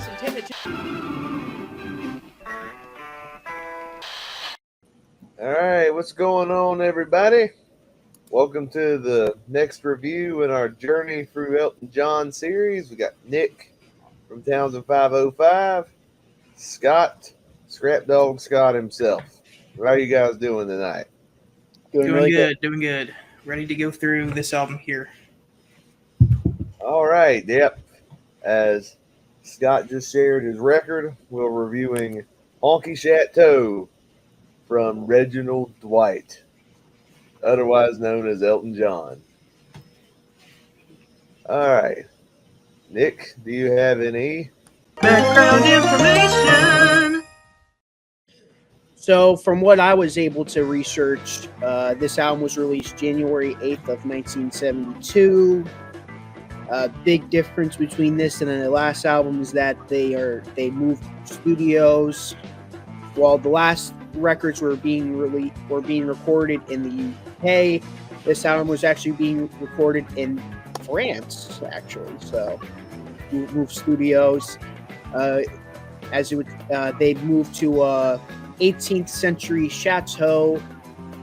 intended to. All right, what's going on, everybody? Welcome to the next review in our journey through Elton John series. We got Nick from Townsend 505, Scott, Scrap Dog Scott himself. How are you guys doing tonight? Doing Doing really good, doing good. Ready to go through this album here. All right, yep. As Scott just shared his record, we're reviewing Honky Chateau from Reginald Dwight, otherwise known as Elton John. All right. Nick, do you have any Background information. So, from what I was able to research, this album was released January 8th of 1972. Big difference between this and the last album is that they moved studios. While the last records were being recorded in the UK, this album was actually being recorded in France, actually. So, moved studios. They moved to 18th century Chateau.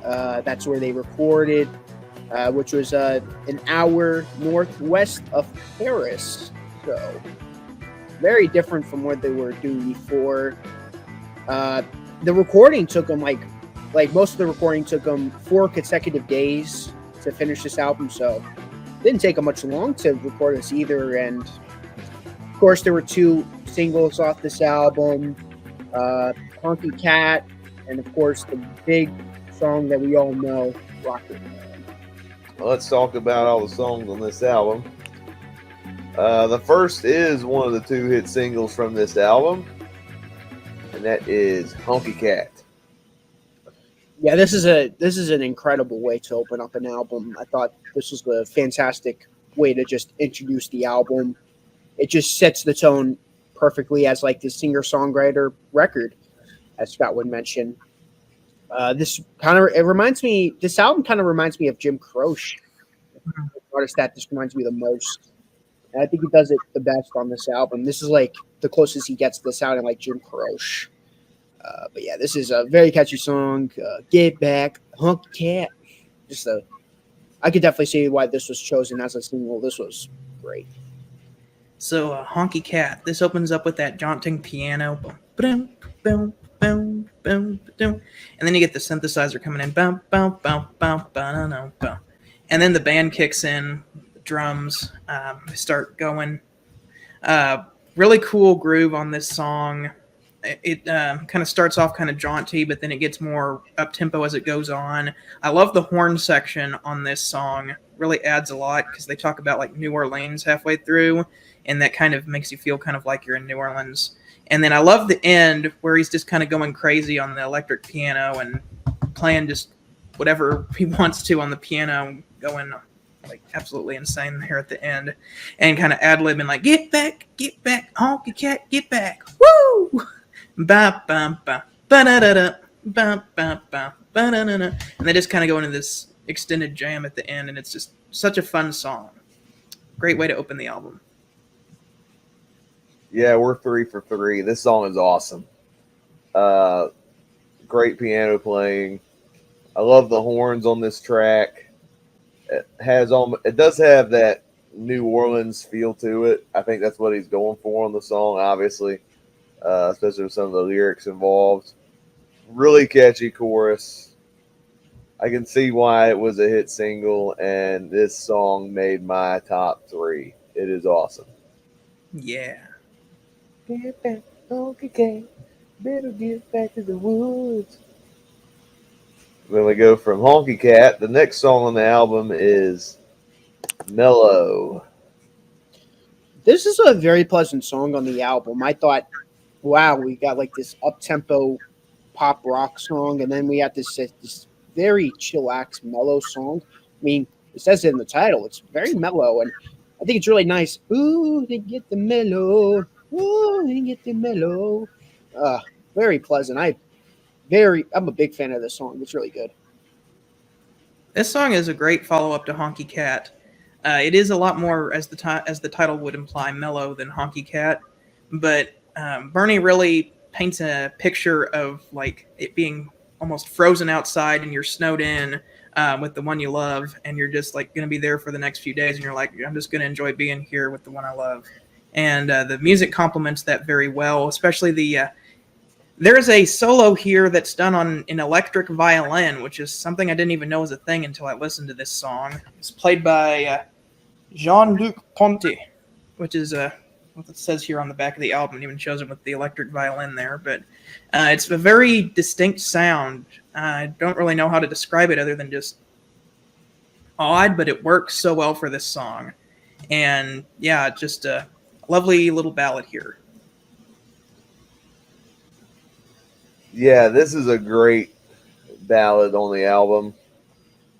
That's where they recorded, which was an hour northwest of Paris. So very different from what they were doing before. The recording took them like most of the recording took them 4 consecutive days to finish this album. So it didn't take them much long to record this either. And of course, there were 2 singles off this album. Honky Cat, and of course the big song that we all know, Rocket Man. Well, let's talk about all the songs on this album. The first is one of the 2 hit singles from this album, and that is Honky Cat. Yeah, this is an incredible way to open up an album. I thought this was a fantastic way to just introduce the album. It just sets the tone perfectly as like the singer-songwriter record, as Scott would mention. This album reminds me of Jim Croce. Artist that this reminds me the most. And I think he does it the best on this album. This is like the closest he gets to sounding like Jim Croce. But yeah, this is a very catchy song. Get Back, Honky Cat. I could definitely see why this was chosen as a single. This was great. So, Honky Cat. This opens up with that jaunting piano. Boom, boom, boom, boom, boom. And then you get the synthesizer coming in. Boom, boom, boom, boom, boom, boom. And then the band kicks in, the drums start going. Really cool groove on this song. It kind of starts off kind of jaunty, but then it gets more up-tempo as it goes on. I love the horn section on this song. Really adds a lot because they talk about like New Orleans halfway through, and that kind of makes you feel kind of like you're in New Orleans. And then I love the end where he's just kind of going crazy on the electric piano and playing just whatever he wants to on the piano, going like absolutely insane here at the end, and kind of ad-libbing like get back, honky cat, get back, woo, ba ba ba ba da da da, ba ba ba ba da da da, and they just kind of go into this extended jam at the end, and it's just such a fun song. Great way to open the album. Yeah, we're 3 for 3. This song is awesome. Great piano playing. I love the horns on this track. It does have that New Orleans feel to it. I think that's what he's going for on the song, obviously, especially with some of the lyrics involved. Really catchy chorus. I can see why it was a hit single, and this song made my top 3. It is awesome. Yeah. Get back, Honky Cat. Better get back to the woods. Then we go from Honky Cat. The next song on the album is Mellow. This is a very pleasant song on the album. I thought, wow, we got like this up-tempo pop rock song, and then we have this very chillax, mellow song. I mean, it says it in the title. It's very mellow, and I think it's really nice. Ooh, they get the mellow. Ooh, they get the mellow. Very pleasant. I'm a big fan of this song. It's really good. This song is a great follow-up to Honky Cat. It is a lot more, as the title would imply, mellow than Honky Cat. but Bernie really paints a picture of like it being almost frozen outside and you're snowed in with the one you love, and you're just like going to be there for the next few days, and you're like, I'm just going to enjoy being here with the one I love. And the music complements that very well, especially the there's a solo here that's done on an electric violin, which is something I didn't even know was a thing until I listened to this song. It's played by Jean-Luc Ponty, which is what it says here on the back of the album. It even shows it with the electric violin there. But it's a very distinct sound. I don't really know how to describe it other than just odd, but it works so well for this song. And yeah, just a lovely little ballad here. Yeah, this is a great ballad on the album.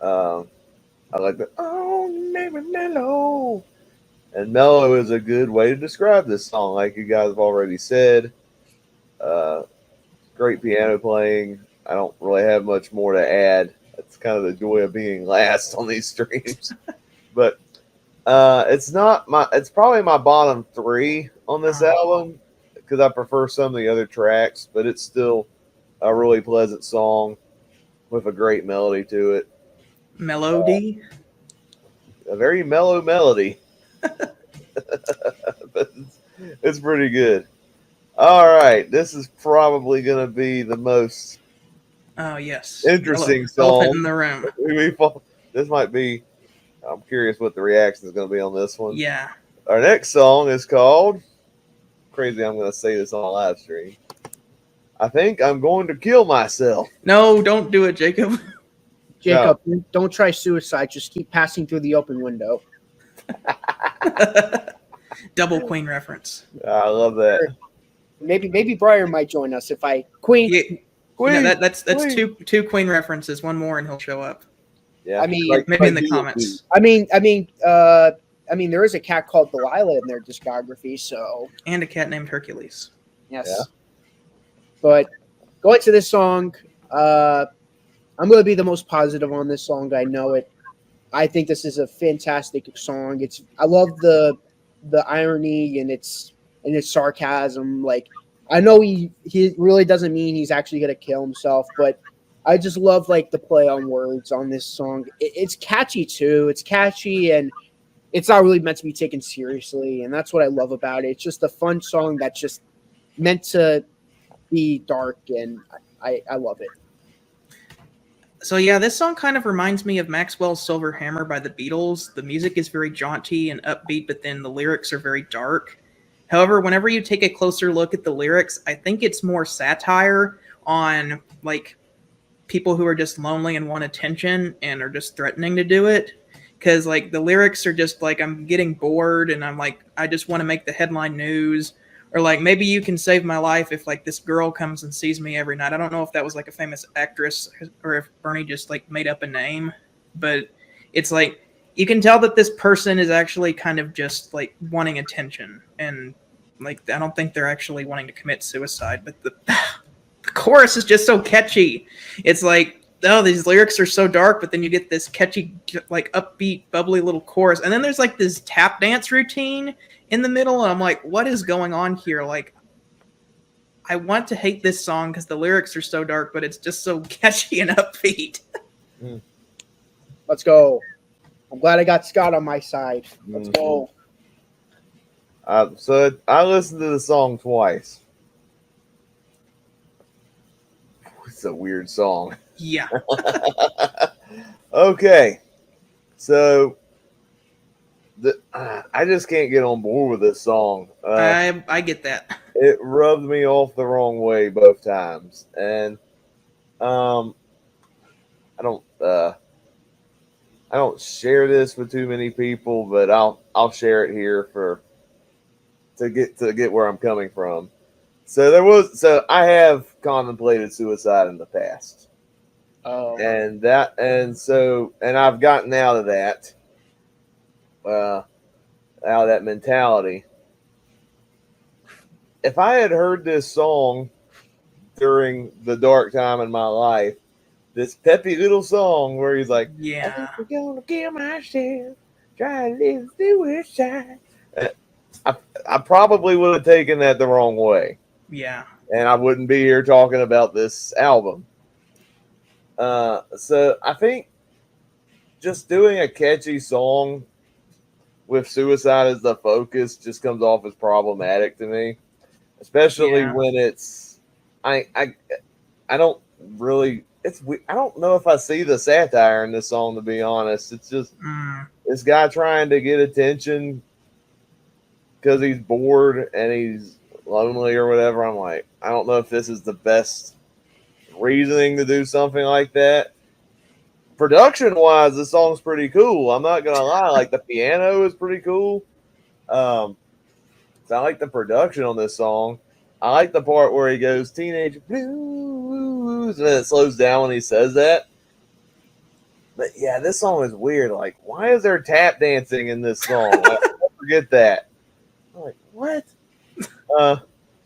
I like the "Oh, maybe mellow," and mellow is a good way to describe this song, like you guys have already said. Uh, Great piano playing. I don't really have much more to add. That's kind of the joy of being last on these streams. But it's not my. It's probably my bottom three on this album because I prefer some of the other tracks, but it's still a really pleasant song with a great melody to it. Melody? A very mellow melody. But it's pretty good. All right. This is probably going to be the most Yes. interesting Elephant song. in the room. This might be. I'm curious what the reaction is going to be on this one. Yeah. Our next song is called. Crazy, I'm going to say this on a live stream. I think I'm going to kill myself. No, don't do it, Jacob. Jacob, don't try suicide. Just keep passing through the open window. Double Queen reference. I love that. Maybe Briar might join us if I Queen. Yeah, Queen, that's Queen. two Queen references. One more, and he'll show up. Yeah, I mean, Maybe in the comments. I mean, there is a cat called Delilah in their discography, so And a cat named Hercules. yes. Yeah. But going to this song, I'm going to be the most positive on this song. I know it. I think this is a fantastic song. I love the irony and its sarcasm. Like, I know he really doesn't mean he's actually going to kill himself, but I just love like the play on words on this song. It's catchy too. It's catchy and it's not really meant to be taken seriously, and that's what I love about it. It's just a fun song that's just meant to be dark, and I love it. So yeah, this song kind of reminds me of Maxwell's Silver Hammer by the Beatles. The music is very jaunty and upbeat, but then the lyrics are very dark. However, whenever you take a closer look at the lyrics, I think it's more satire on like people who are just lonely and want attention and are just threatening to do it. Because like the lyrics are just like, I'm getting bored and I'm like, I just want to make the headline news. Or like, maybe you can save my life if like this girl comes and sees me every night. I don't know if that was like a famous actress or if Bernie just like made up a name, but it's like you can tell that this person is actually kind of just like wanting attention, and like I don't think they're actually wanting to commit suicide. But the chorus is just so catchy. It's like, oh, these lyrics are so dark, but then you get this catchy, like upbeat, bubbly little chorus, and then there's like this tap dance routine in the middle, and I'm like, what is going on here? Like, I want to hate this song because the lyrics are so dark, but it's just so catchy and upbeat. Let's go. I'm glad I got Scott on my side. Let's go. So I listened to the song twice. It's a weird song. Yeah. Okay. So I just can't get on board with this song. I get that. It rubbed me off the wrong way both times, and I don't share this with too many people, but I'll share it here to get where I'm coming from. So I have contemplated suicide in the past. Oh. And I've gotten out of that. Out of that mentality. If I had heard this song during the dark time in my life, this peppy little song where he's like, Yeah. I think we're gonna kill myself, try to live suicide. I probably would have taken that the wrong way, Yeah. and I wouldn't be here talking about this album. So I think just doing a catchy song with suicide as the focus just comes off as problematic to me, especially Yeah. when it's I don't really I don't know if I see the satire in this song, to be honest. It's just this guy trying to get attention because he's bored and he's lonely or whatever. I'm like, I don't know if this is the best reasoning to do something like that. Production wise, the song's pretty cool. I'm not gonna lie, like the piano is pretty cool. So I like the production on this song. I like the part where he goes teenage blues and then it slows down when he says that. But yeah, this song is weird. Like, why is there tap dancing in this song? I forget that. I'm like, what?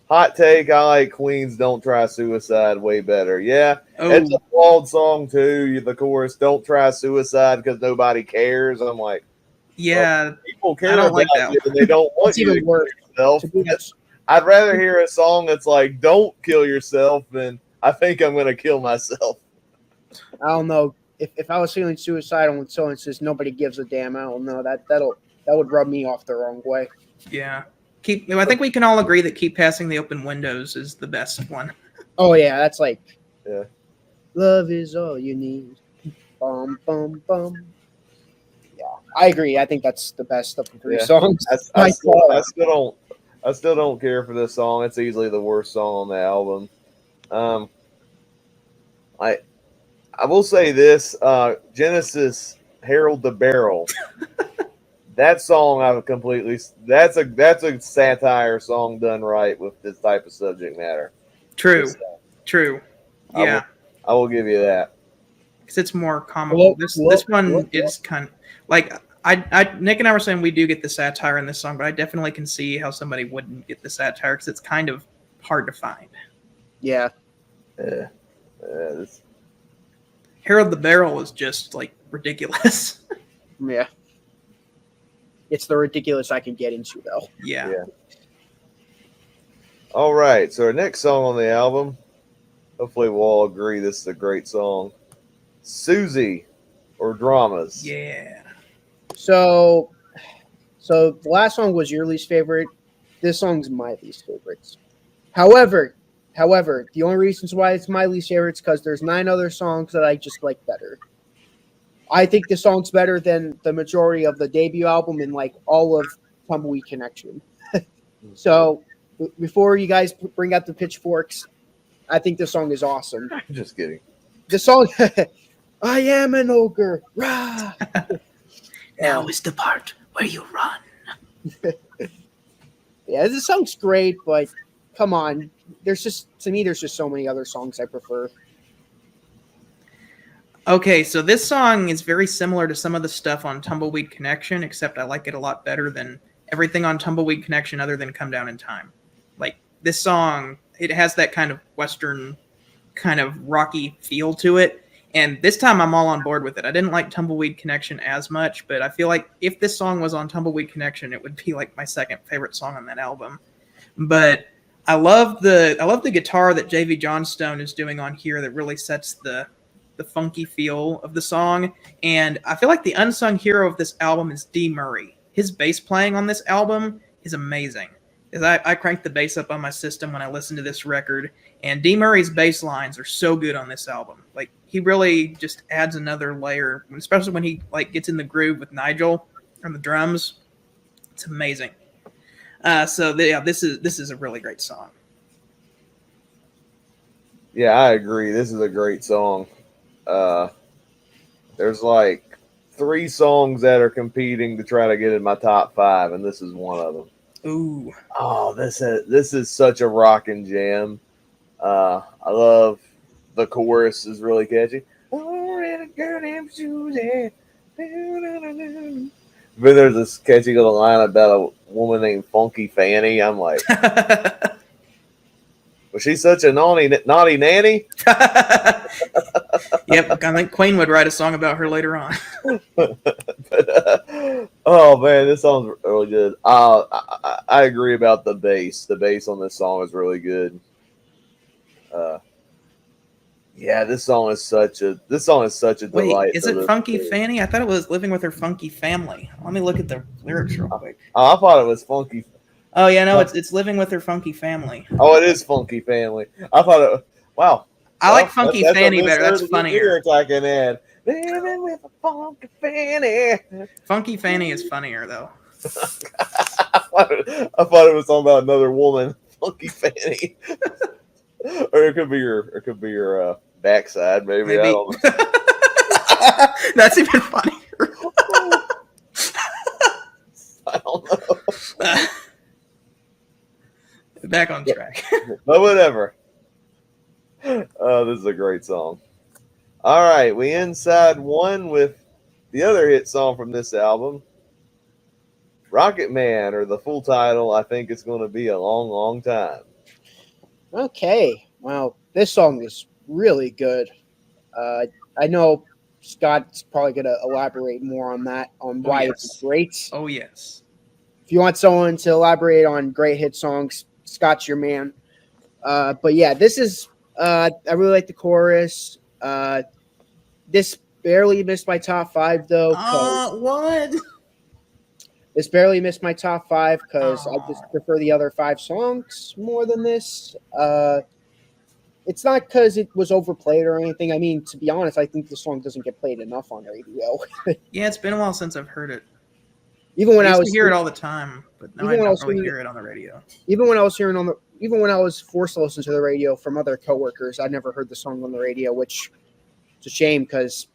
Hot take, I like Queen's Don't Try Suicide way better. Yeah, it's a flawed song too. The chorus, Don't Try Suicide because nobody cares. I'm like, yeah, well, people care I don't about like that you and they don't want It's you to even kill worse. yourself. I'd rather hear a song that's like, don't kill yourself than I think I'm going to kill myself. I don't know. If I was feeling suicidal when someone says nobody gives a damn, I don't know. That would rub me off the wrong way. Yeah. I think we can all agree that Keep Passing the Open Windows is the best one. Oh yeah, that's like, Yeah. Love is all you need. Bum bum bum. Yeah, I agree. I think that's the best of the three songs. I still don't care for this song. It's easily the worst song on the album. I will say this: Genesis, Harold the Barrel. That song I've completely. That's a satire song done right with this type of subject matter. True. Yeah, I will give you that. because it's more comical. This one Whoa. is kind of like Nick and I were saying we do get the satire in this song, but I definitely can see how somebody wouldn't get the satire because it's kind of hard to find. Yeah. Harold the Barrel is just like ridiculous. Yeah. It's the ridiculous I can get into though. Yeah. All right. So our next song on the album, hopefully we'll all agree this is a great song. Susie or Dramas. Yeah. So the last song was your least favorite. This song's my least favorite. However, the only reasons why it's my least favorite is because there's 9 other songs that I just like better. I think the song's better than the majority of the debut album and like all of Tumbleweed Connection. So before you guys bring out the pitchforks, I think this song is awesome. I'm just kidding. The song, I am an ogre. Rah! Now is the part where you run. Yeah, this song's great, but come on. There's just so many other songs I prefer. Okay, so this song is very similar to some of the stuff on Tumbleweed Connection, except I like it a lot better than everything on Tumbleweed Connection other than Come Down in Time. Like, this song, it has that kind of Western, kind of rocky feel to it, and this time I'm all on board with it. I didn't like Tumbleweed Connection as much, but I feel like if this song was on Tumbleweed Connection, it would be like my second favorite song on that album. But I love the guitar that J.V. Johnstone is doing on here that really sets the funky feel of the song. And I feel like the unsung hero of this album is D. Murray. His bass playing on this album is amazing. I cranked the bass up on my system when I listened to this record, and D. Murray's bass lines are so good on this album. Like, he really just adds another layer, especially when he like gets in the groove with Nigel on the drums. It's amazing. This is a really great song. Yeah, I agree. This is a great song. There's like 3 songs that are competing to try to get in my top 5, and this is one of them. Ooh. Oh, this is such a rocking jam. I love the chorus is really catchy. Oh, and a girl named Susie. But there's this catchy little line about a woman named Funky Fanny. I'm like, Was she such a naughty nanny? Yep, I think Queen would write a song about her later on. Oh man, this song's really good. I agree about the bass. The bass on this song is really good. Yeah, this song is such a delight. Wait, is it Funky Fanny? I thought it was Living with Her Funky Family. Let me look at the lyrics real quick. I thought it was Funky. Oh yeah, no, it's Living with Her Funky Family. Oh, it is Funky Family. I thought it. Wow. I like Funky Fanny better. That's funnier. It's like an ad. Living with a Funky Fanny. Funky Fanny is funnier though. I thought it was talking about another woman, Funky Fanny. Or it could be your backside, maybe. I don't know. That's even funnier. I don't know. Back on track. But whatever. This is a great song. All right, we inside one with the other hit song from this album, Rocket Man, or the full title, I Think It's Going to Be a Long, Long Time. Okay. Well, this song is really good. I know Scott's probably going to elaborate more on that, on why it's great. Oh, yes. If you want someone to elaborate on great hit songs, Scott's your man. But yeah, this is, I really like the chorus. This barely missed my top 5, though. What? This barely missed my top 5 because I just prefer the other 5 songs more than this. It's not because it was overplayed or anything. I mean, to be honest, I think the song doesn't get played enough on radio. Yeah, it's been a while since I've heard it. Even when I I used to hear it all the time, but now I don't really hear it on the radio. Even when I was forced to listen to the radio from other coworkers, I never heard the song on the radio, which is a shame because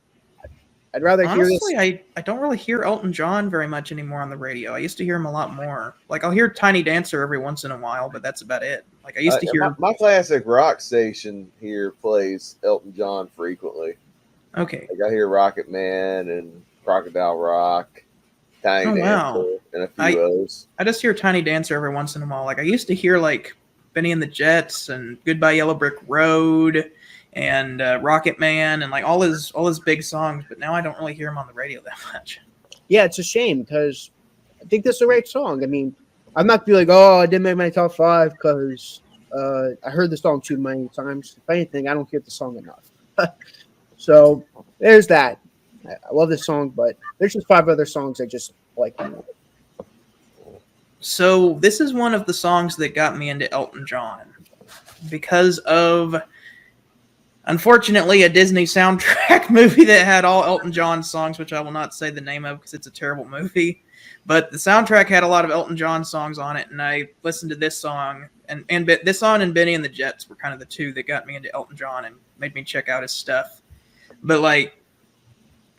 I'd rather hear this. Honestly, I don't really hear Elton John very much anymore on the radio. I used to hear him a lot more. Like, I'll hear Tiny Dancer every once in a while, but that's about it. Like, I used to hear... My classic rock station here plays Elton John frequently. Okay. Like, I hear Rocket Man and Crocodile Rock, Tiny Dancer, and a few others. I just hear Tiny Dancer every once in a while. Like, I used to hear, like, Benny and the Jets and Goodbye Yellow Brick Road and Rocket Man and like all his big songs, but now I don't really hear him on the radio that much. Yeah, it's a shame because I think this is a great song. I mean, I'm not be like, oh, I didn't make my top 5 because I heard the song too many times. If anything, I don't hear the song enough. So there's that. I love this song, but there's just 5 other songs I just like more. So this is one of the songs that got me into Elton John because of, unfortunately, a Disney soundtrack movie that had all Elton John songs, which I will not say the name of because it's a terrible movie. But the soundtrack had a lot of Elton John songs on it, and I listened to this song. And this song and Benny and the Jets were kind of the two that got me into Elton John and made me check out his stuff. But, like,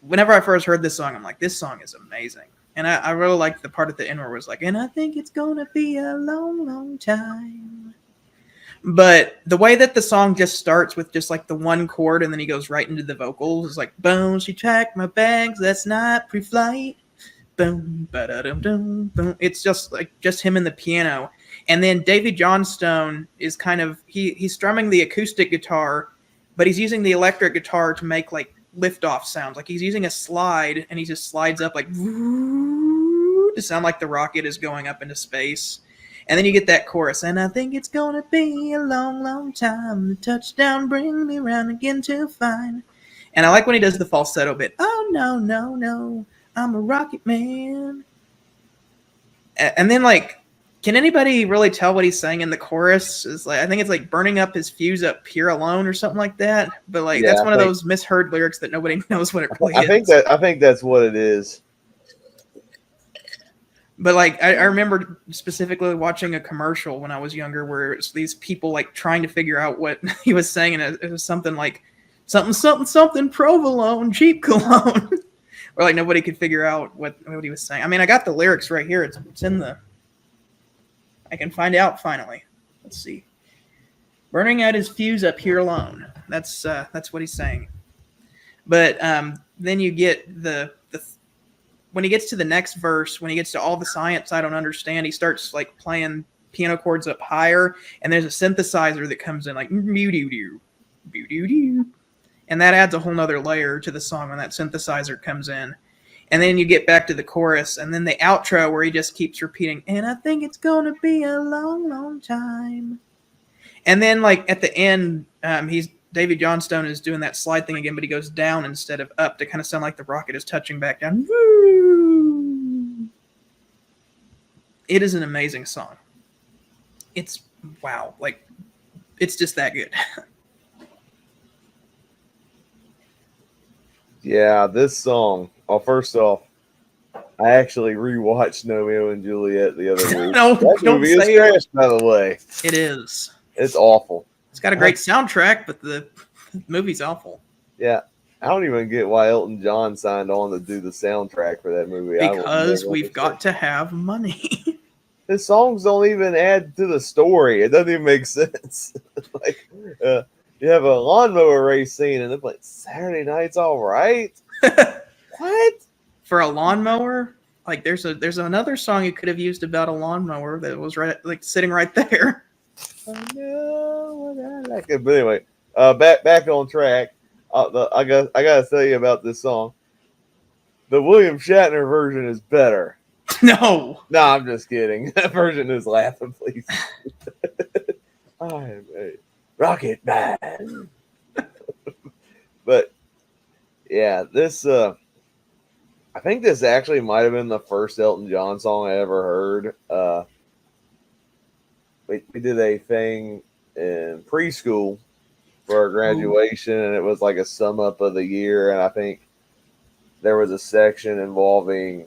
whenever I first heard this song, I'm like, this song is amazing. And I really liked the part at the end where it was like, and I think it's going to be a long, long time. But the way that the song just starts with just like the one chord and then he goes right into the vocals is like, boom, she tracked my bags, that's not pre-flight. Boom, ba-da-dum-dum, boom. It's just like just him and the piano. And then Davy Johnstone is kind of, he's strumming the acoustic guitar, but he's using the electric guitar to make like liftoff sounds. Like he's using a slide and he just slides up like to sound like the rocket is going up into space. And then you get that chorus, and I think it's gonna be a long, long time. The touchdown bring me round again to find. And I like when he does the falsetto bit. Oh, no, no, no, I'm a rocket man. And then, like, can anybody really tell what he's saying in the chorus? It's like, I think it's like burning up his fuse up here alone or something like that. But, like, that's one of those misheard lyrics that nobody knows what it really is. I think that's what it is. But, like, I remember specifically watching a commercial when I was younger where it's these people, like, trying to figure out what he was saying, and it was something like, something, provolone, cheap cologne. Or, like, nobody could figure out what he was saying. I mean, I got the lyrics right here. It's in the... I can find out, finally. Let's see. Burning out his fuse up here alone. That's what he's saying. But then you get the when he gets to the next verse, when he gets to all the science I don't understand, he starts like playing piano chords up higher, and there's a synthesizer that comes in like boo-doo-doo, boo-doo-doo. And that adds a whole nother layer to the song when that synthesizer comes in. And then you get back to the chorus, and then the outro where he just keeps repeating, and I think it's gonna be a long, long time. And then, like, at the end, Davy Johnstone is doing that slide thing again, but he goes down instead of up to kind of sound like the rocket is touching back down. Woo! It is an amazing song. It's, wow, like, it's just that good. Yeah, this song. Well, first off, I actually rewatched Romeo and Juliet the other week. No, that don't movie is say it. trash, by the way. It is. It's awful. It's got a great soundtrack, but the movie's awful. Yeah, I don't even get why Elton John signed on to do the soundtrack for that movie. Because we've got to have money. His songs don't even add to the story. It doesn't even make sense. Like, you have a lawnmower race scene, and it's like Saturday Night's All Right. What? For a lawnmower? Like there's another song you could have used about a lawnmower that was right, like sitting right there. I know what I like it. But anyway, back on track. I gotta tell you about this song. The William Shatner version is better. No, I'm just kidding. That version is laughing, please. I am a rocket man. But yeah, this I think this actually might have been the first Elton John song I ever heard. We did a thing in preschool for our graduation, and it was like a sum up of the year, and I think there was a section involving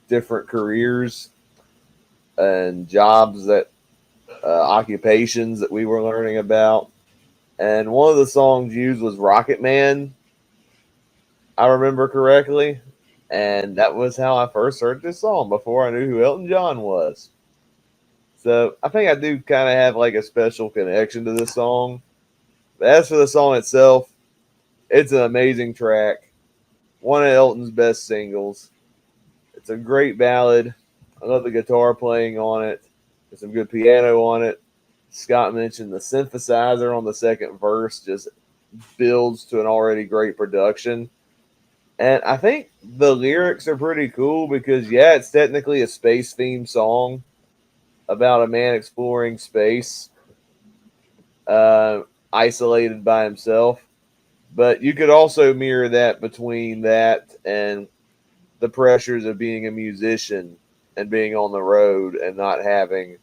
different careers and jobs that occupations that we were learning about. And one of the songs used was Rocket Man, I remember correctly. And that was how I first heard this song before I knew who Elton John was. So I think I do kind of have like a special connection to this song. But as for the song itself, it's an amazing track. One of Elton's best singles. It's a great ballad. I love the guitar playing on it. There's some good piano on it. Scott mentioned the synthesizer on the second verse just builds to an already great production. And I think the lyrics are pretty cool because, yeah, it's technically a space-themed song about a man exploring space, isolated by himself. But you could also mirror that between that and the pressures of being a musician and being on the road and not having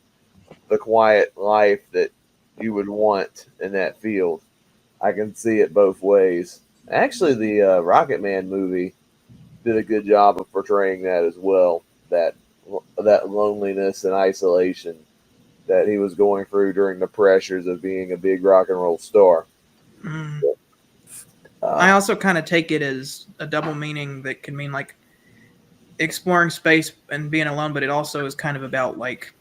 the quiet life that you would want in that field. I can see it both ways. Actually, the Rocket Man movie did a good job of portraying that as well. That loneliness and isolation that he was going through during the pressures of being a big rock and roll star. Mm. I also kind of take it as a double meaning that can mean like exploring space and being alone, but it also is kind of about like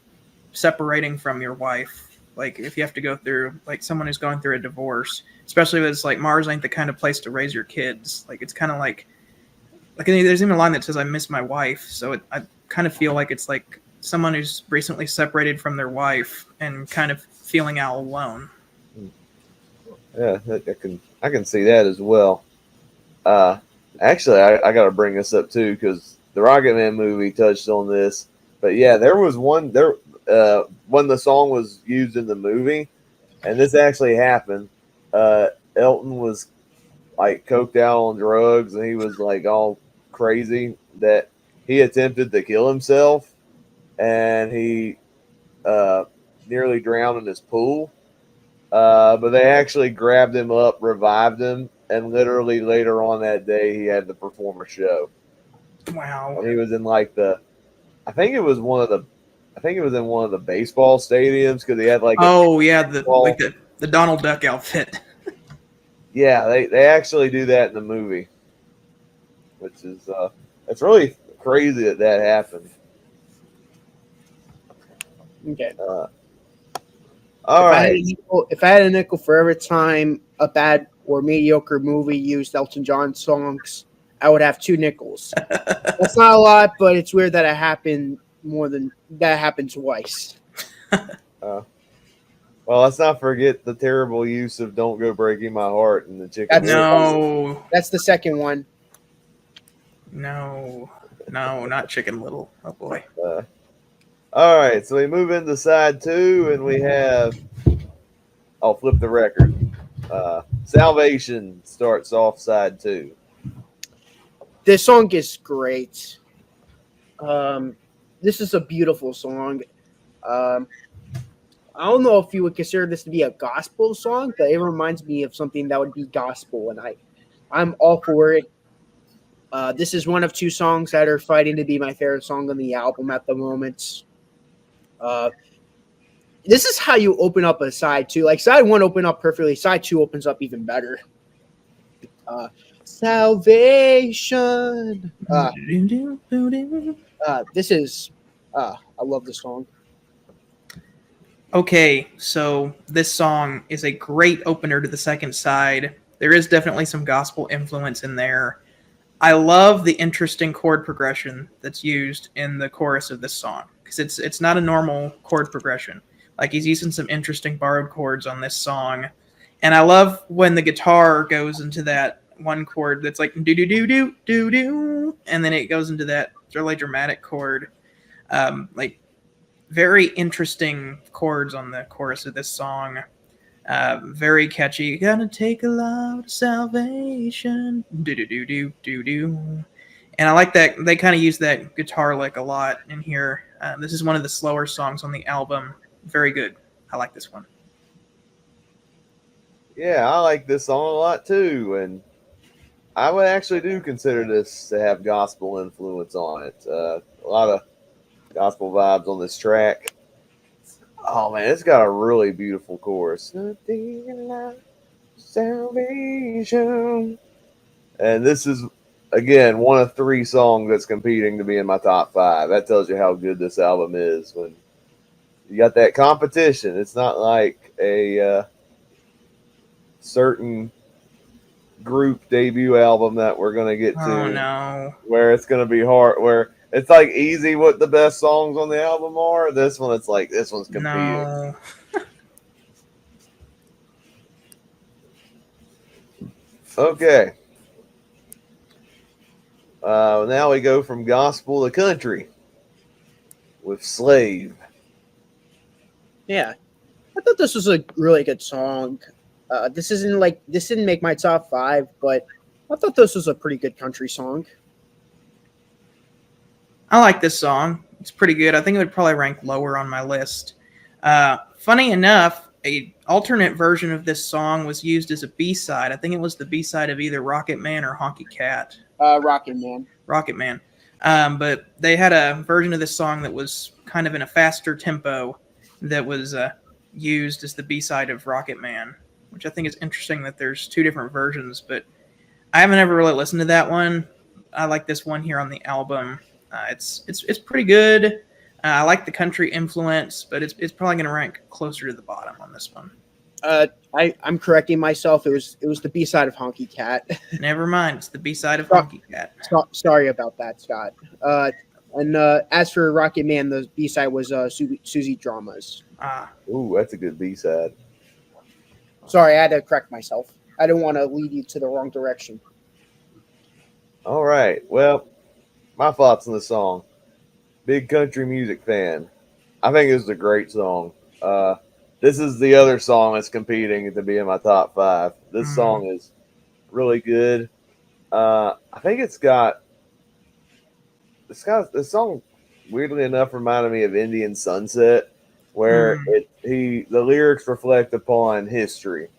separating from your wife. Like if you have to go through like someone who's going through a divorce, especially if it's like Mars ain't the kind of place to raise your kids. Like it's kind of like there's even a line that says I miss my wife. So I kind of feel like it's like someone who's recently separated from their wife and kind of feeling out alone. Yeah, I can see that as well. Actually, I got to bring this up too because the Rocket Man movie touched on this. But yeah, there was one there when the song was used in the movie, and this actually happened. Elton was like coked out on drugs, and he was like all crazy that he attempted to kill himself, and he nearly drowned in his pool. But they actually grabbed him up, revived him, and literally later on that day, he had to perform a show. Wow. And he was in like I think it was in one of the baseball stadiums because he had like the Donald Duck outfit. Yeah, they actually do that in the movie, which is it's really crazy that happened. Okay. All right. If I had a nickel for every time a bad or mediocre movie used Elton John songs, I would have 2 nickels. That's not a lot, but it's weird that it happened that happened twice. Uh, well, let's not forget the terrible use of "Don't Go Breaking My Heart" in the Chicken That's Little. No, that's the second one. no, no, not Chicken Little. Oh boy. Uh, all right, so we move into side two, and we have. I'll flip the record. Salvation starts off side two. This song is great. This is a beautiful song. Um, I don't know if you would consider this to be a gospel song, but it reminds me of something that would be gospel, and I'm all for it. This is one of two songs that are fighting to be my favorite song on the album at the moment. Uh, this is how you open up a side two. Like side one opened up perfectly. Side two opens up even better. Salvation. This is. I love this song. Okay, so this song is a great opener to the second side. There is definitely some gospel influence in there. I love the interesting chord progression that's used in the chorus of this song because it's not a normal chord progression. Like he's using some interesting borrowed chords on this song, and I love when the guitar goes into that one chord that's like do do do do do do, and then it goes into that really dramatic chord. Like very interesting chords on the chorus of this song. Very catchy. Gonna take a lot of salvation. Do do do do do do. And I like that they kind of use that guitar lick a lot in here. This is one of the slower songs on the album. Very good. I like this one. Yeah, I like this song a lot too, and I would actually do consider this to have gospel influence on it. A lot of gospel vibes on this track. Oh man, it's got a really beautiful chorus. Nothing like salvation. And this is again one of three songs that's competing to be in my top five. That tells you how good this album is. When you got that competition, it's not like a certain group debut album that we're gonna get to. Oh no. Where it's gonna be hard. Where it's like easy what the best songs on the album are. This one, it's like this one's competing. No. Okay. Now we go from gospel to country with Slave. Yeah, I thought this was a really good song. This didn't make my top five, but I thought this was a pretty good country song. I like this song. It's pretty good. I think it would probably rank lower on my list. Funny enough, a alternate version of this song was used as a B-side. I think it was the B-side of either Rocket Man or Honky Cat. Rocket Man. Rocket Man. But they had a version of this song that was kind of in a faster tempo that was used as the B-side of Rocket Man, which I think is interesting that there's two different versions, but I haven't ever really listened to that one. I like this one here on the album. It's pretty good. I like the country influence, but it's probably going to rank closer to the bottom on this one. I'm correcting myself. It was the B side of Honky Cat. Never mind. It's the B-side of Honky Cat. Sorry about that, Scott. And as for Rocket Man, the B side was Susie Dramas. Ooh, that's a good B-side. Sorry, I had to correct myself. I didn't want to lead you to the wrong direction. All right. Well, my thoughts on the song. Big country music fan. I think this is a great song. This is the other song that's competing to be in my top five. This song is really good. I think this song weirdly enough reminded me of Indian Sunset, where the lyrics reflect upon history.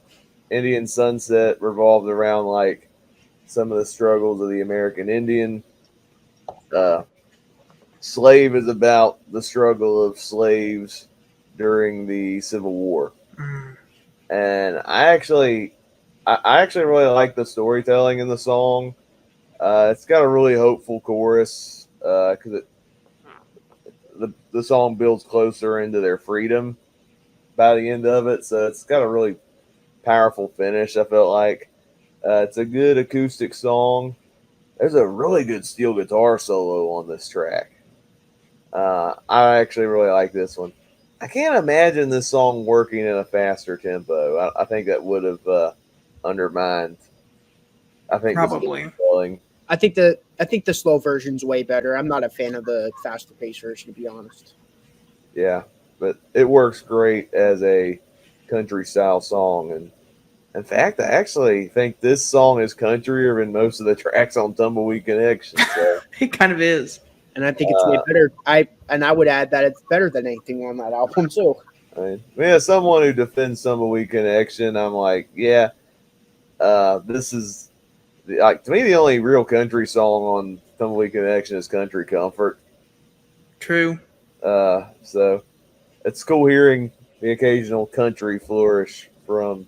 Indian Sunset revolved around like some of the struggles of the American Indian. Slave is about the struggle of slaves during the Civil War. And I actually really like the storytelling in the song. It's got a really hopeful chorus because the song builds closer into their freedom by the end of it. So it's got a really powerful finish, I felt like. It's a good acoustic song. There's a really good steel guitar solo on this track. I actually really like this one. I can't imagine this song working in a faster tempo. I think that would have undermined. I think this is Probably. spelling. I think the slow version's way better. I'm not a fan of the faster paced version, to be honest. Yeah, but it works great as a country style song. And in fact, I actually think this song is countryer than most of the tracks on Tumbleweed Connection. So It kind of is. And I think it's way better. I would add that it's better than anything on that album too. as someone who defends Tumbleweed Connection, I'm like, yeah, this is like to me the only real country song on Tumbleweed Connection is Country Comfort. True. So it's cool hearing the occasional country flourish from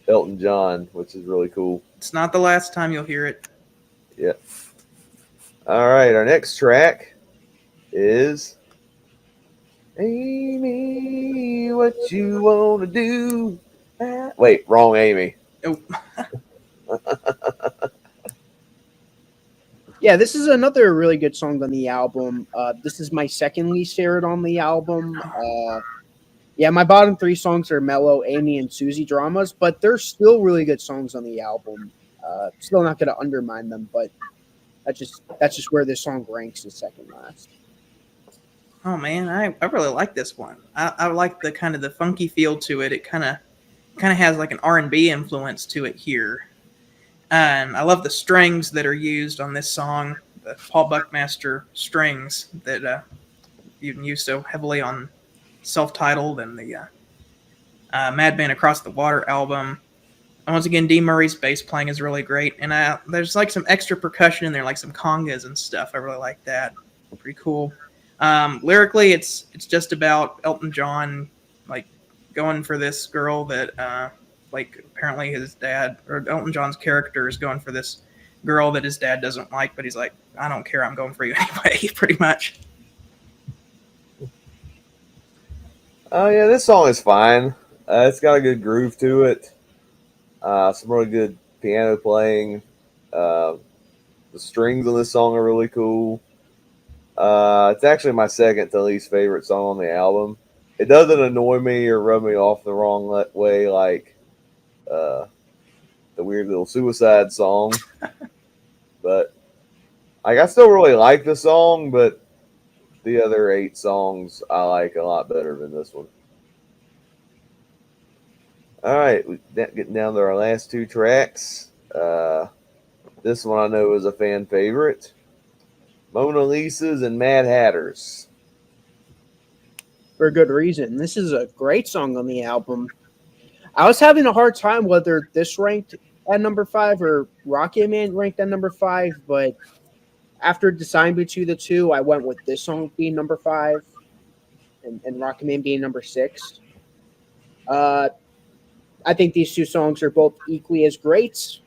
Elton John, which is really cool. It's not the last time you'll hear it. Yeah. All right, our next track is Amy, what you wanna do? Wait, wrong Amy. Oh, Yeah, this is another really good song on the album. This is my second least favorite on the album. Yeah, my bottom three songs are Mellow, Amy, and Susie Dramas, but they're still really good songs on the album. Still not going to undermine them, but that's just where this song ranks as second last. oh man, I really like this one. I like the kind of the funky feel to it. It kind of has like an R&B influence to it here. And I love the strings that are used on this song, the Paul Buckmaster strings that you can use so heavily on Self-Titled and the Madman Across the Water album. And once again, Dee Murray's bass playing is really great, and there's like some extra percussion in there, like some congas and stuff. I really like that. Pretty cool. Lyrically, it's just about Elton John like going for this girl that like apparently his dad or Elton John's character is going for this girl that his dad doesn't like, but he's like, I don't care, I'm going for you anyway, pretty much. Oh yeah, this song is fine. It's got a good groove to it. Some really good piano playing. The strings on this song are really cool. It's actually my second to least favorite song on the album. It doesn't annoy me or rub me off the wrong way like the weird little suicide song. But like, I still really like the song, but the other 8 songs I like a lot better than this one. All right, getting down to our last 2 tracks. This one I know is a fan favorite. Mona Lisa's and Mad Hatters. For a good reason. This is a great song on the album. I was having a hard time whether this ranked at number 5 or Rocket Man ranked at number 5, but after deciding between the two, I went with this song being number 5 and Rocket Man being number 6. I think these two songs are both equally as great,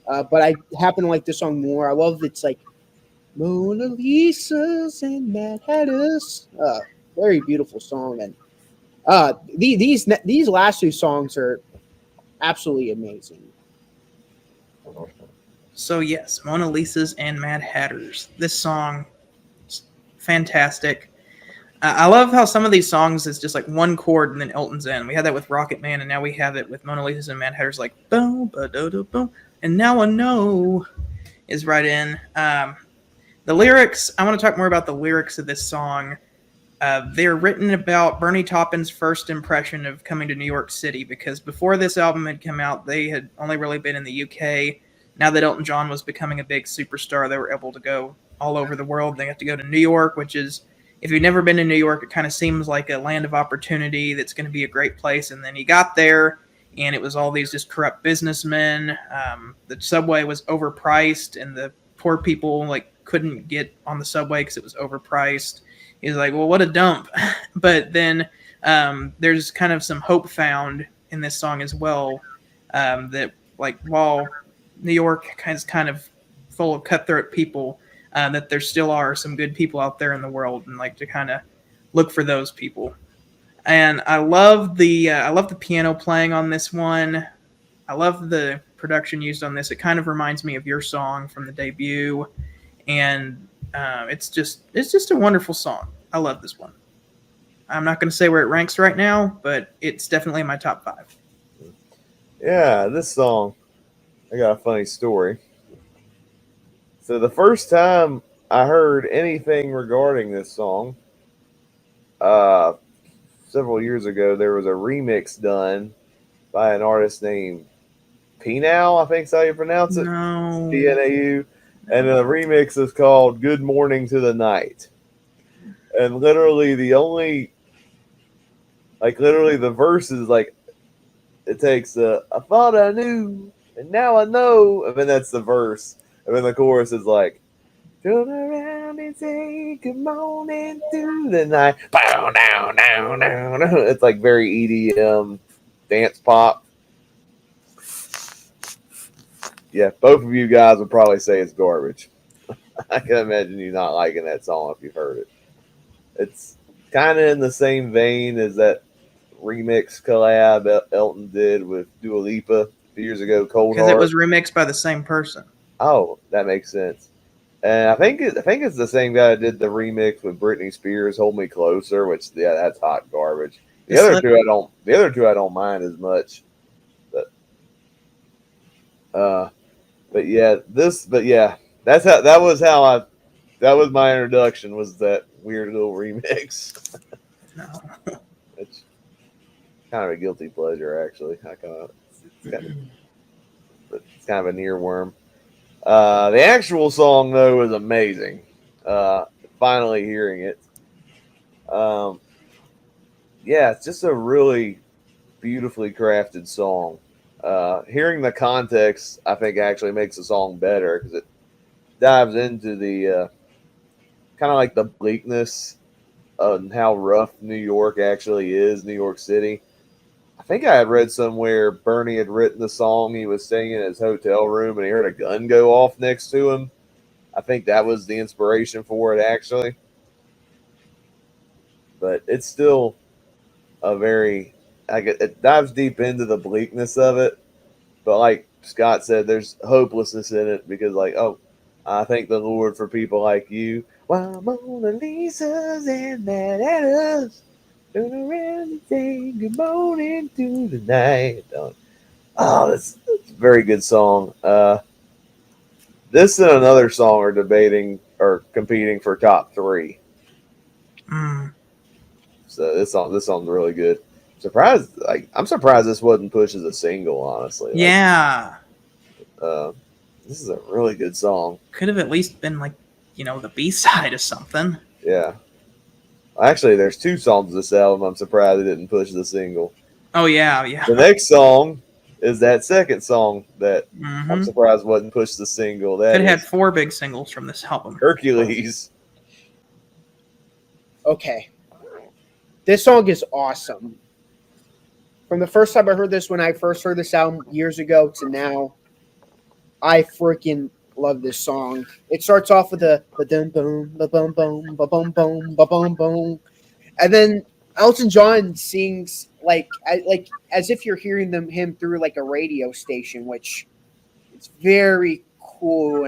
but I happen to like this song more. I love it's like Mona Lisa's and Mad Hatters. Very beautiful song, and these last 2 songs are absolutely amazing. So yes, Mona Lisa's and Mad Hatters. This song is fantastic. I love how some of these songs is just like one chord and then Elton's in. We had that with Rocket Man, and now we have it with Mona Lisa's and Mad Hatters, like boom, ba do do boom, and now I know is right in. The lyrics. I want to talk more about the lyrics of this song. They're written about Bernie Taupin's first impression of coming to New York City, because before this album had come out, they had only really been in the UK. Now that Elton John was becoming a big superstar, they were able to go all over the world. They got to go to New York, which is, if you've never been to New York, it kind of seems like a land of opportunity that's going to be a great place. And then he got there, and it was all these just corrupt businessmen. The subway was overpriced, and the poor people like couldn't get on the subway because it was overpriced. He's like, well, what a dump. But then there's kind of some hope found in this song as well, that like while New York is kind of full of cutthroat people, that there still are some good people out there in the world, and like to kind of look for those people. And I love the piano playing on this one. I love the production used on this. It kind of reminds me of your song from the debut, and it's just a wonderful song. I love this one. I'm not going to say where it ranks right now, but it's definitely in my top 5. Yeah, this song, I got a funny story. So the first time I heard anything regarding this song, uh, several years ago, there was a remix done by an artist named Pnau, I think is how you pronounce it, No. Pnau, and the remix is called "Good Morning to the Night." And literally, literally the verse is like it takes I thought I knew, and now I know, and then that's the verse, and then the chorus is like, turn around and say good morning to the night. Bow, down, down, down. It's like very EDM dance pop. Yeah, both of you guys would probably say it's garbage. I can imagine you not liking that song if you've heard it. It's kind of in the same vein as that remix collab Elton did with Dua Lipa a few years ago, Cold Because it Heart. was remixed by the same person. Oh, that makes sense. And I think it's the same guy that did the remix with Britney Spears, "Hold Me Closer," which that's hot garbage. The other two I don't. The other two I don't mind as much. But uh, but yeah, that was my introduction. Was that weird little remix? No. It's kind of a guilty pleasure, actually. It's kind of a near worm. The actual song though is amazing. Finally hearing it. Um, yeah, it's just a really beautifully crafted song. Hearing the context, I think, actually makes the song better because it dives into the kind of like the bleakness and how rough New York actually is, New York City. I think I had read somewhere Bernie had written the song. He was staying in his hotel room and he heard a gun go off next to him. I think that was the inspiration for it, actually. But it's still a very, it dives deep into the bleakness of it. But like Scott said, there's hopelessness in it because, like, oh, I thank the Lord for people like you. While Mona Lisa's and mad at us, turn around and say good morning to the night. Oh, that's a very good song. This and another song are debating or competing for top 3. Mm. So this song's really good. I'm surprised this wasn't pushed as a single. Honestly, Yeah. This is a really good song. Could have at least been like, the B-side of something. Yeah. Actually, there's 2 songs this album. I'm surprised it didn't push the single. Oh yeah. The next song is that second song that I'm Mm-hmm. surprised wasn't pushed the single. That Could have is had 4 big singles from this album. Hercules. Okay. This song is awesome. From the first time I heard this, when I first heard this album years ago to now, I freaking love this song. It starts off with a ba-dum boom, ba-bum boom, ba-bum boom, ba-bum boom. And then Elton John sings like as if you're hearing him through like a radio station, which is very cool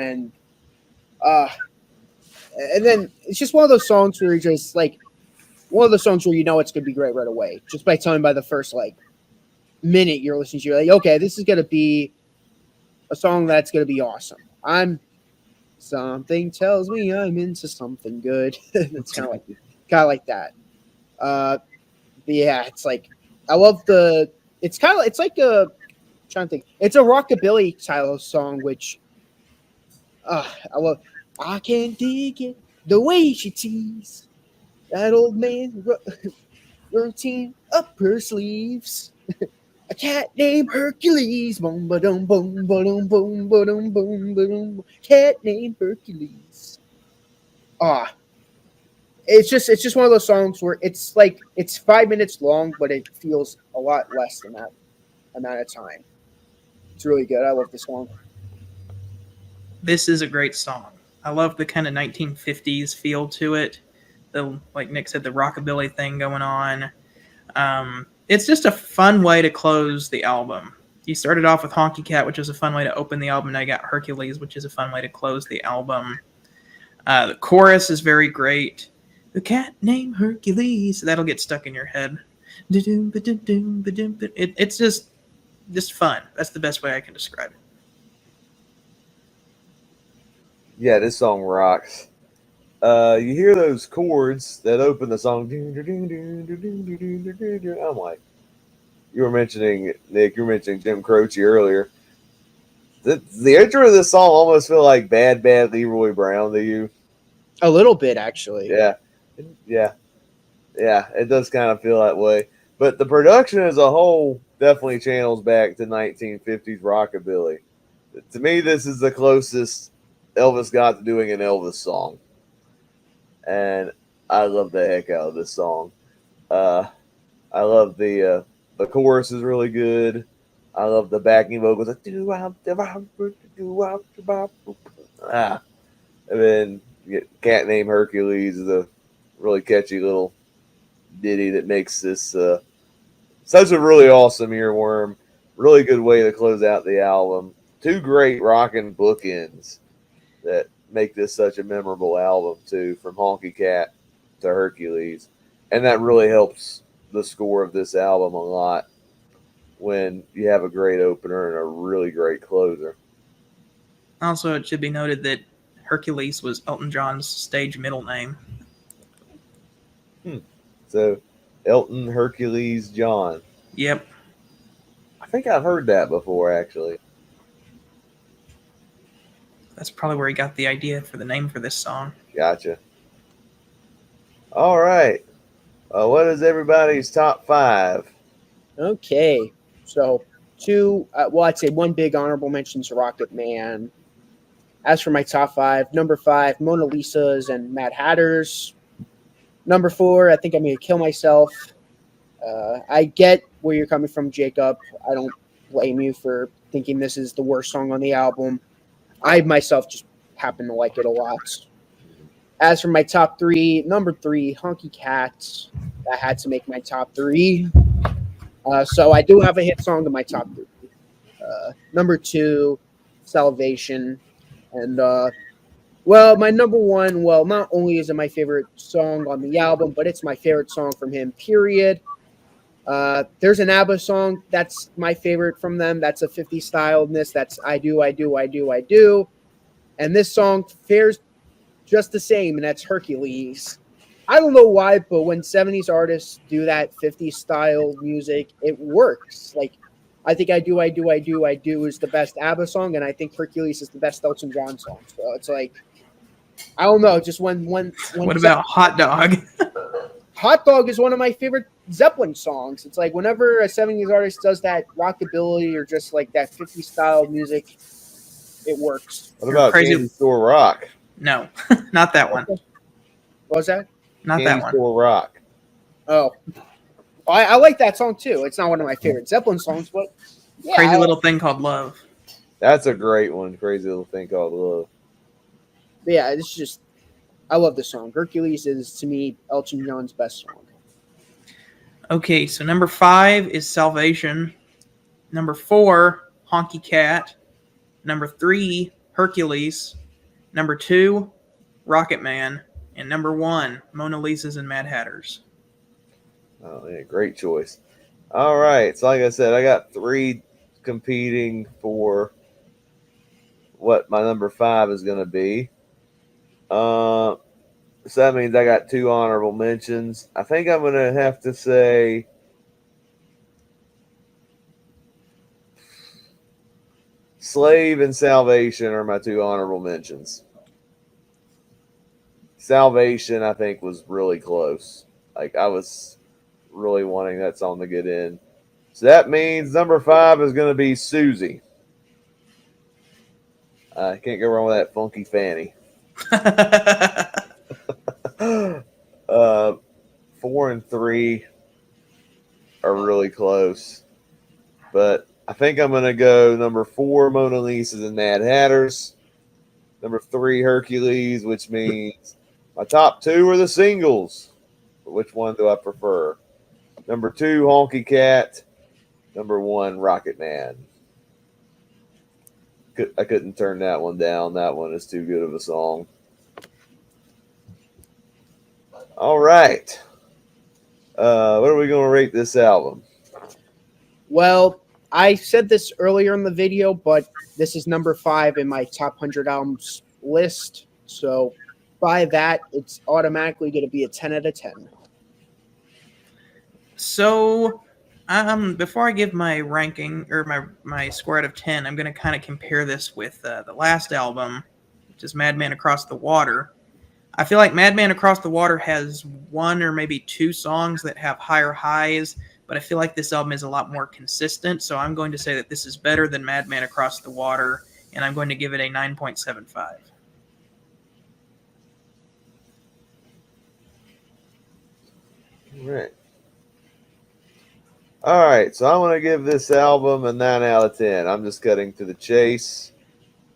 uh and then it's just one of those songs where you're just like one of those songs where you know it's gonna be great right away. Just by telling by the first like minute you're listening to, you're like, okay, this is gonna be a song that's gonna be awesome. Something tells me I'm into something good. It's kind of like that. But yeah, it's like I love it's like a I'm trying to think. It's a rockabilly style of song, which I love. I can't dig it the way she teased that old man routine up her sleeves. A cat named Hercules. Boom, ba-dum, boom, ba-dum, boom, ba-dum, boom, ba-dum. Cat named Hercules. Ah, it's just one of those songs where it's like it's 5 minutes long, but it feels a lot less than that amount of time. It's really good. I love this song. This is a great song. I love the kind of 1950s feel to it. Like Nick said, the rockabilly thing going on. It's just a fun way to close the album. You started off with Honky Cat, which is a fun way to open the album. Now you got Hercules, which is a fun way to close the album. The chorus is very great. A cat named Hercules. That'll get stuck in your head. It's just fun. That's the best way I can describe it. Yeah, this song rocks. You hear those chords that open the song. I'm like, you were mentioning Nick. You were mentioning Jim Croce earlier. The intro of this song almost feel like Bad Leroy Brown to you. A little bit, actually. Yeah, yeah, yeah. It does kind of feel that way. But the production as a whole definitely channels back to 1950s rockabilly. To me, this is the closest Elvis got to doing an Elvis song, and I love the heck out of this song. Uh, I love the chorus is really good. I love the backing vocals. Like, and then Cat Named Hercules is a really catchy little ditty that makes this such a really awesome earworm. Really good way to close out the album. Two great rockin' bookends that make this such a memorable album too, from Honky Cat to Hercules, and that really helps the score of this album a lot when you have a great opener and a really great closer. Also, it should be noted that Hercules was Elton John's stage middle name. So, Elton Hercules John. Yep. I think I've heard that before, actually. That's probably where he got the idea for the name for this song. Gotcha. All right. What is everybody's top 5? Okay. So, two, well, I'd say one big honorable mention to Rocket Man. As for my top 5, number 5, Mona Lisa's and Mad Hatters. Number 4, I think I'm going to kill myself. I get where you're coming from, Jacob. I don't blame you for thinking this is the worst song on the album. I myself just happen to like it a lot. As for my top 3, number 3, Honky Cat. That had to make my top 3. So I do have a hit song in my top 3. Number 2, Salvation. And, well, my number 1, well, not only is it my favorite song on the album, but it's my favorite song from him, period. There's an ABBA song that's my favorite from them. That's a 50s style in this. That's I Do, I Do, I Do, I Do. And this song fares just the same, and that's Hercules. I don't know why, but when 70s artists do that 50s style music, it works. Like, I think I Do, I Do, I Do, I Do is the best ABBA song, and I think Hercules is the best Elton John song. So it's like, I don't know, just when What about Hot Dog? Hot Dog is one of my favorite Zeppelin songs. It's like whenever a 70s artist does that rockabilly or just like that 50s style music, it works. What about Crazy- Candy Store Rock? No, not that one. What was that? Not Candy that one. Store Rock. Oh, I like that song too. It's not one of my favorite Zeppelin songs, but yeah, Crazy Little Thing Called Love. That's a great one. Crazy Little Thing Called Love. Yeah, it's just I love the song. Hercules is to me Elton John's best song. Okay, so number 5 is Salvation. Number 4, Honky Cat. Number 3, Hercules. Number 2, Rocket Man. And number 1, Mona Lisa's and Mad Hatters. Oh, yeah, great choice. All right. So, like I said, I got 3 competing for what my number 5 is going to be. So that means I got 2 honorable mentions. I think I'm going to have to say Slave and Salvation are my 2 honorable mentions. Salvation, I think, was really close. Like, I was really wanting that song to get in. So that means number 5 is going to be Susie. I can't go wrong with that Funky Fanny. 4 and 3 are really close. But I think I'm going to go number 4, Mona Lisa's and Mad Hatters. Number 3, Hercules, which means my top 2 are the singles. But which one do I prefer? Number 2, Honky Cat. Number 1, Rocket Man. I couldn't turn that one down. That one is too good of a song. All right. What are we going to rate this album? Well, I said this earlier in the video, but this is number 5 in my top 100 albums list. So by that, it's automatically going to be a 10 out of 10. So, before I give my ranking or my score out of 10, I'm going to kind of compare this with the last album, which is Madman Across the Water. I feel like Madman Across the Water has one or maybe two songs that have higher highs, but I feel like this album is a lot more consistent. So I'm going to say that this is better than Madman Across the Water, and I'm going to give it a 9.75. All right, so I'm going to give this album a 9 out of 10. I'm just cutting to the chase.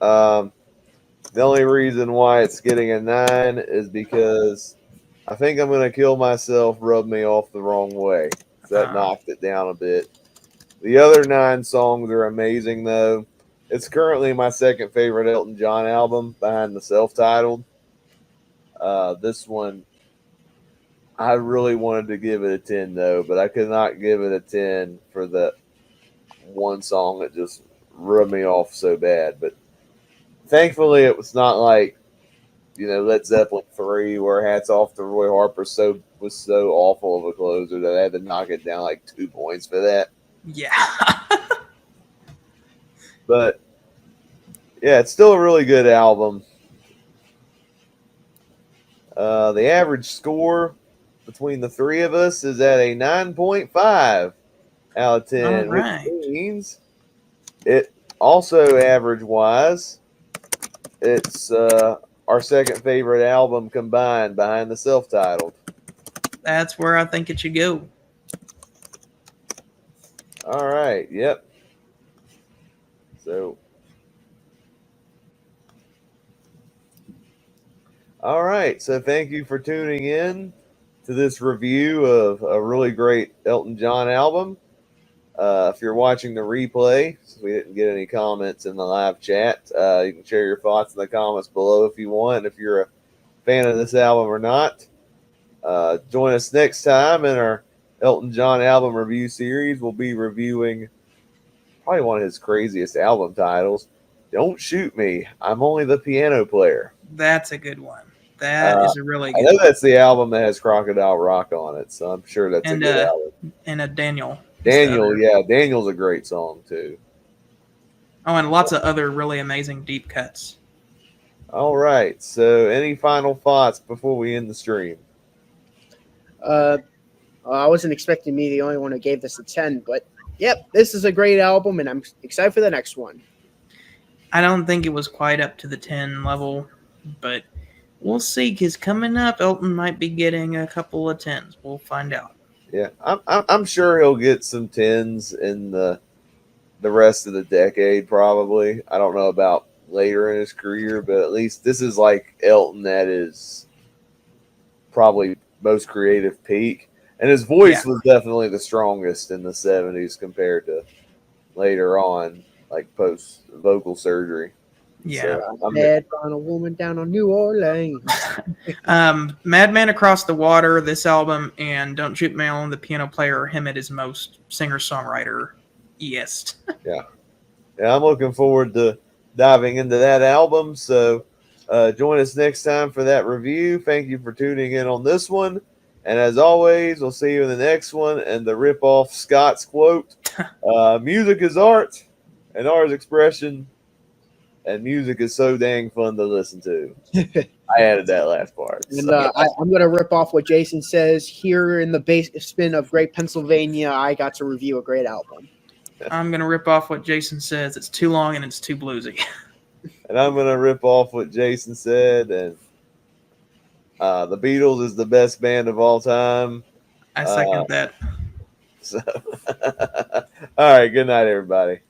The only reason why it's getting a 9 is because I think I'm going to kill myself, rub me off the wrong way. So that knocked it down a bit. The other 9 songs are amazing, though. It's currently my second favorite Elton John album behind the self-titled. This one, I really wanted to give it a 10, though, but I could not give it a 10 for that one song that just rubbed me off so bad. But thankfully, it was not like, Led Zeppelin 3, where Hats Off to Roy Harper was so awful of a closer that I had to knock it down like 2 points for that. Yeah. But, yeah, it's still a really good album. The average score between the three of us is at a 9.5 out of 10, right. which means it also average-wise, it's our second favorite album combined behind the self-titled. That's where I think it should go. All right, yep. So, all right, so thank you for tuning in to this review of a really great Elton John album. If you're watching the replay, since we didn't get any comments in the live chat, you can share your thoughts in the comments below if you want, if you're a fan of this album or not. Join us next time in our Elton John album review series. We'll be reviewing probably one of his craziest album titles, Don't Shoot Me, I'm Only the Piano Player. That's a good one. That is a really good I know one. that's the album that has Crocodile Rock on it, so I'm sure that's a good album. And a Daniel. Daniel's a great song too. Oh, and lots of other really amazing deep cuts. All right, so any final thoughts before we end the stream? I wasn't expecting me the only one who gave this a 10, but yep, this is a great album, and I'm excited for the next one. I don't think it was quite up to the 10 level, but we'll see, because coming up, Elton might be getting a couple of 10s. We'll find out. Yeah, I'm sure he'll get some 10s in the rest of the decade, probably. I don't know about later in his career, but at least this is like Elton at his probably most creative peak. And his voice was definitely the strongest in the 70s compared to later on, like post vocal surgery. Yeah. So, Bad on a Woman Down on New Orleans. Madman Across the Water, this album, and Don't Shoot Me on the Piano Player are him at his most singer-songwriter-est. Yeah, I'm looking forward to diving into that album. So join us next time for that review. Thank you for tuning in on this one. And as always, we'll see you in the next one. And the rip-off Scott's quote, music is art and art is expression. And music is so dang fun to listen to. I added that last part. And I'm going to rip off what Jason says. Here in the basement of Great Pennsylvania, I got to review a great album. I'm going to rip off what Jason says. It's too long and it's too bluesy. And I'm going to rip off what Jason said. And the Beatles is the best band of all time. I second that. So, all right. Good night, everybody.